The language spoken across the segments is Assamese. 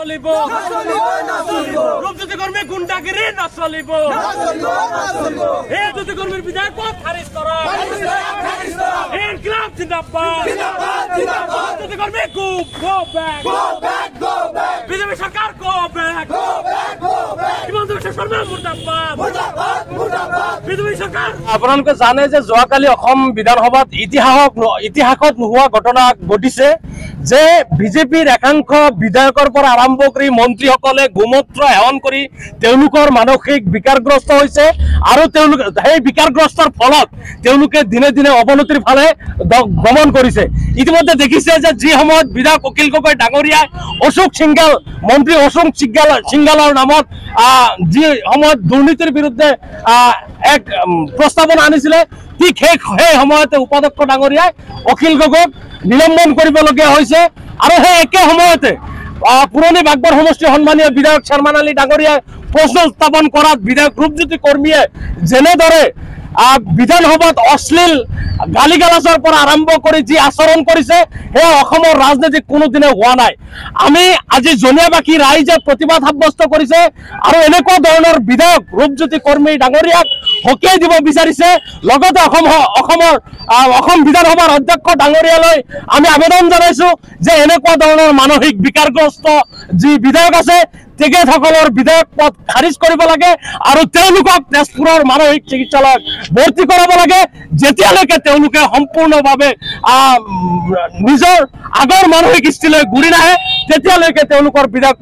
চলিব রূপজ্যোতি কর্মী গুন্ডাগিরি না চলিব এই জ্যোতি কর্মীর বিধায়ক খারিজ করা ইনকলাব জিন্দাবাদ জ্যোতি কর্মী গো ব্যাক বিজেপি সরকার go back Himanta Biswa Sarma মুর্দাবাদ BJP সরকার। আপোনালোকে জানে যে যোৱাকালি অসম বিধানসভাত ইতিহাসত নোহোৱা ঘটনা ঘটিছে যে বিজেপিৰ একাংশ বিধায়কৰ পৰা আৰম্ভ কৰি মন্ত্ৰীসকলে গোমূত্ৰ সেৱন কৰি তেওঁলোকৰ মানসিক বিকাৰগ্ৰস্ত হৈছে আৰু তেওঁলোকে সেই বিকাৰগ্ৰস্তৰ ফলত তেওঁলোকে দিনে দিনে অৱনতিৰ ফালে গমন কৰিছে। ইতিমধ্যে দেখিছে যে যি সময়ত বিধায়ক অখিল গগৈ ডাঙৰীয়াই অশোক সিংগাল মন্ত্ৰী অশোক সিংগালৰ নামত যি সময়ত দুৰ্নীতিৰ বিৰুদ্ধে এক প্ৰস্তাৱনা আনিছিলে ঠিক সেই সময়তে উপাধ্যক্ষ ডাঙৰীয়াই অখিল গগৈক নিলম্বন কৰিবলগীয়া হৈছে আৰু সেই একে সময়তে পুৰণি বাগবৰ সমষ্টিৰ সন্মানীয় বিধায়ক শৰ্মান আলী ডাঙৰীয়াই প্ৰশ্ন উত্থাপন কৰাত বিধায়ক ৰূপজ্যোতি কৰ্মীয়ে যেনেদৰে বিধানসভাত অশ্লীল গালি গালাজৰ পৰা আৰম্ভ কৰি যি আচৰণ কৰিছে সেয়া অসমৰ ৰাজনীতিত কোনোদিনে হোৱা নাই। আমি আজি জনীয়াবাসী ৰাইজে প্ৰতিবাদ সাব্যস্ত কৰিছে আৰু এনেকুৱা ধৰণৰ বিধায়ক ৰূপজ্যোতি কৰ্মী ডাঙৰীয়াক হকিয়াই দিব বিচাৰিছে। লগতে অসম বিধানসভাৰ অধ্যক্ষ ডাঙৰীয়ালৈ আমি আবেদন জনাইছো যে এনেকুৱা ধৰণৰ মানসিক বিকাৰগ্ৰস্ত যি বিধায়ক আছে তেখেতসকলৰ বিধায়ক পদ খাৰিজ কৰিব লাগে আৰু তেওঁলোকক তেজপুৰৰ মানসিক চিকিৎসালয়ত ভৰ্তি কৰাব লাগে যেতিয়ালৈকে তেওঁলোকে সম্পূৰ্ণভাৱে নিজৰ আগৰ মানসিক স্থিতিলৈ ঘূৰি নাহে তেতিয়ালৈকে তেওঁলোকৰ বিধায়ক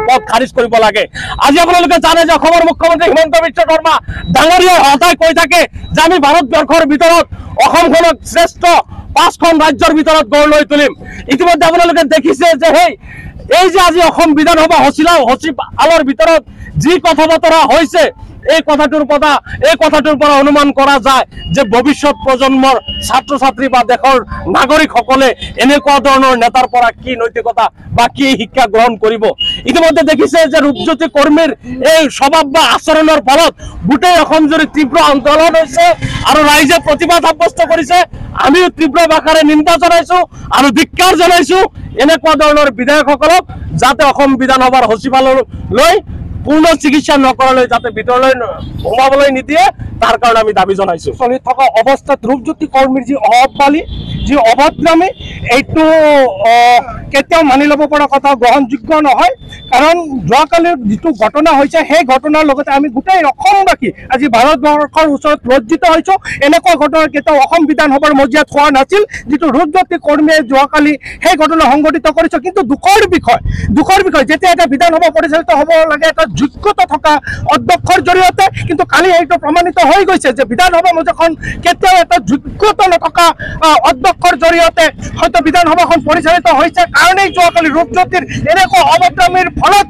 পদ খাৰিজ কৰিব লাগে। আজি আপোনালোকে জানে যে অসমৰ মুখ্যমন্ত্ৰী হিমন্ত বিশ্ব শৰ্মা ডাঙৰীয়াই সদায় কৈ থাকে যে আমি ভাৰতবৰ্ষৰ ভিতৰত অসমখনক শ্ৰেষ্ঠ 5খন ৰাজ্যৰ ভিতৰত গঢ় লৈ তুলিম। ইতিমধ্যে আপোনালোকে দেখিছে যে এই যে আজি অসম বিধানসভা সচিবালয়ৰ ভিতৰত যি কথা বতৰা হৈছে এই কথাটোৰ পৰা অনুমান কৰা যায় যে ভৱিষ্যত প্ৰজন্মৰ ছাত্ৰ ছাত্ৰী বা দেশৰ নাগৰিকসকলে এনেকুৱা ধৰণৰ নেতাৰ পৰা কি নৈতিকতা বা কি শিক্ষা গ্ৰহণ কৰিব। ইতিমধ্যে দেখিছে যে ৰূপজ্যোতি কৰ্মীৰ এই স্বভাৱ বা আচৰণৰ ফলত গোটেই অসমজুৰি তীব্ৰ আন্দোলন হৈছে আৰু ৰাইজে প্ৰতিবাদ সাব্যস্ত কৰিছে। আমিও তীব্ৰ ভাষাৰে নিন্দা জনাইছো আৰু ধিক্কাৰ জনাইছো এনেকুৱা ধৰণৰ বিধায়কসকলক যাতে অসম বিধানসভাৰ সচিবালয়লৈ পূৰ্ণ চিকিৎসা নকৰালৈ যাতে ভিতৰলৈ সোমাবলৈ নিদিয়ে তাৰ কাৰণে আমি দাবী জনাইছো। চলি থকা অৱস্থাত ৰূপজ্যোতি কৰ্মীৰ যি অহবালি যি অভদ্ৰামী এইটো কেতিয়াও মানি ল'ব পৰা কথা গ্ৰহণযোগ্য নহয়। কাৰণ যোৱাকালিৰ যিটো ঘটনা হৈছে সেই ঘটনাৰ লগতে আমি গোটেই অসমবাসী আজি ভাৰতবৰ্ষৰ ওচৰত লজ্জিত হৈছোঁ। এনেকুৱা ঘটনা কেতিয়াও অসম বিধানসভাৰ মজিয়াত হোৱা নাছিল যিটো ৰূপজ্যোতি কৰ্মীয়ে যোৱাকালি সেই ঘটনা সংঘটিত কৰিছে। কিন্তু দুখৰ বিষয় যেতিয়া এটা বিধানসভা পৰিচালিত হ'ব লাগে এটা যোগ্যতা থকা অধ্যক্ষৰ জৰিয়তে, কিন্তু কালি এইটো প্ৰমাণিত হৈ গৈছে যে বিধানসভা মজিয়াখন কেতিয়াও এটা যোগ্যতা নথকা অধ্যক্ষৰ জৰিয়তে হয়তো বিধানসভাখন পৰিচালিত হৈছে। কাৰণেই যোৱাকালি ৰূপজ্যোতিৰ এনেকুৱা অভদ্ৰামীৰ ফলত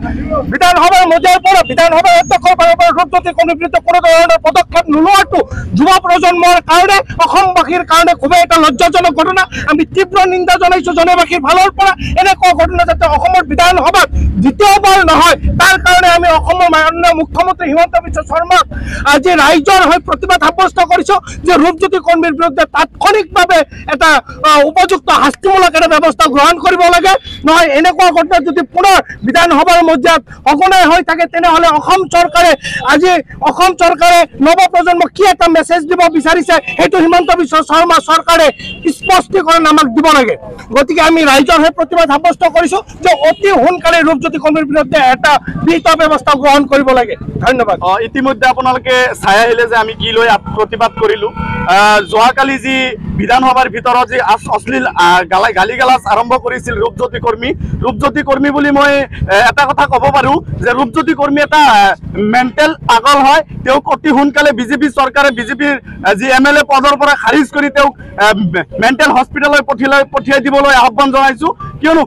বিধানসভাৰ মজিয়াৰ পৰা বিধানসভাৰ অধ্যক্ষৰ পৰা ৰূপজ্যোতি কৰ্মীৰ বিৰুদ্ধে কোনো ধৰণৰ পদক্ষেপ নোলোৱাটো যুৱ প্ৰজন্মৰ কাৰণে অসমবাসীৰ কাৰণে খুবেই এটা লজ্জাজনক ঘটনা। আমি তীব্ৰ নিন্দা জনাইছো জনবাসীৰ ফালৰ পৰা। এনেকুৱা ঘটনা যাতে অসমৰ বিধানসভাত দ্বিতীয়বাৰ নহয় তাৰ কাৰণে আমি অসমৰ মাননীয় মুখ্যমন্ত্ৰী হিমন্ত বিশ্ব শৰ্মাক আজি ৰাইজৰ হৈ প্ৰতিবাদ সাব্যস্ত কৰিছো যে ৰূপজ্যোতি কৰ্মীৰ বিৰুদ্ধে তাৎক্ষণিকভাৱে এটা উপযুক্ত শাস্তিমূলক এটা ব্যৱস্থা গ্ৰহণ কৰিব লাগে। নহয় এনেকুৱা ঘটনা যদি পুনৰ বিধানসভাৰ মজিয়াত সঘনাই হৈ থাকে তেনেহ'লে অসম চৰকাৰে নৱপ্ৰজন্মক কি এটা মেছেজ দিব বিচাৰিছে সেইটো হিমন্ত বিশ্ব শৰ্মা চৰকাৰে স্পষ্টীকৰণ আমাক দিব লাগে। গতিকে আমি ৰাইজৰ হৈ প্ৰতিবাদ সাব্যস্ত কৰিছো যে অতি সোনকালে ৰূপজ্যোতি কৰ্মীৰ বিৰুদ্ধে এটা বিহিত ব্যৱস্থা গ্ৰহণ কৰিব লাগে। ধন্যবাদ। ইতিমধ্যে আপোনালোকে চাই আহিলে যে আমি কি লৈ প্ৰতিবাদ কৰিলো। যোৱাকালি যি বিধানসভাৰ ভিতৰত যি অশ্লীল গালি গালাজ আৰম্ভ কৰিছিল ৰূপজ্যোতি কৰ্মী বুলি মই এটা কথা ক'ব পাৰোঁ যে ৰূপজ্যোতি কৰ্মী এটা মেণ্টেল পাগল হয়। তেওঁক অতি সোনকালে বিজেপি চৰকাৰে বিজেপিৰ যি MLA পদৰ পৰা খাৰিজ কৰি তেওঁক মেণ্টেল হস্পিটেললৈ পঠিয়াই দিবলৈ আহ্বান জনাইছোঁ। কিয়নো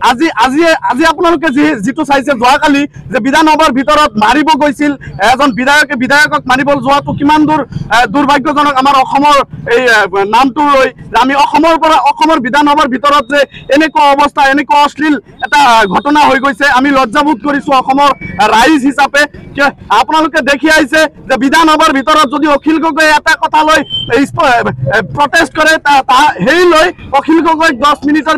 আজি আপোনালোকে যিটো চাইছে যোৱাকালি যে বিধানসভাৰ ভিতৰত মাৰিব গৈছিল এজন বিধায়কক মাৰিব যোৱাটো কিমান দুৰ্ভাগ্যজনক আমাৰ অসমৰ এই নামটো লৈ আমি অসমৰ বিধানসভাৰ ভিতৰত যে এনেকুৱা অৱস্থা এনেকুৱা অশ্লীল এটা ঘটনা হৈ গৈছে আমি লজ্জাবোধ কৰিছো অসমৰ ৰাইজ হিচাপে। আপোনালোকে দেখি আহিছে যে বিধানসভাৰ ভিতৰত যদি অখিল গগৈ এটা কথা লৈ প্ৰটেষ্ট কৰে সেই লৈ অখিল গগৈক 10 মিনিটৰ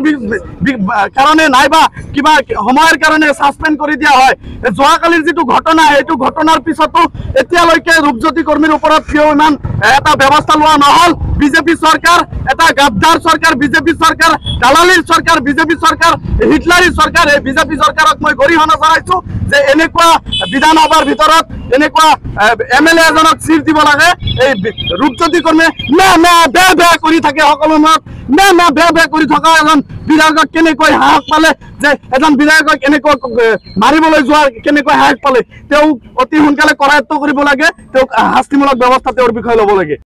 কাৰণে নাইবা কিবা সময়ৰ কাৰণে ছাছপেণ্ড কৰি দিয়া হয়। যোৱাকালিৰ যিটো ঘটনা এইটো ঘটনাৰ পিছতো এতিয়ালৈকে ৰূপজ্যোতি কৰ্মীৰ ওপৰত কিয় ইমান এটা ব্যৱস্থা লোৱা নহল? বিজেপি চৰকাৰ এটা গাদ্দাৰ চৰকাৰ, বিজেপি চৰকাৰ দালালিৰ চৰকাৰ, বিজেপি চৰকাৰ হিটলাৰী চৰকাৰ। এই বিজেপি চৰকাৰক মই গৰিহণা জনাইছো যে এনেকুৱা বিধানসভাৰ ভিতৰত এনেকুৱা MLA এজনক চিট দিব লাগে। এই ৰূপজ্যোতি কৰ্মীয়ে বেয়া কৰি থাকে সকলো সময়ত বেয়া কৰি থকা এজন বিধায়কক কেনেকৈ সাহস পালে, যে এজন বিধায়কক এনেকৈ মাৰিবলৈ যোৱা কেনেকৈ সাহস পালে? তেওঁ অতি সোনকালে কৰায়ত্ব কৰিব লাগে, তেওঁক শাস্তিমূলক ব্যৱস্থা তেওঁৰ বিষয়ে ল'ব লাগে।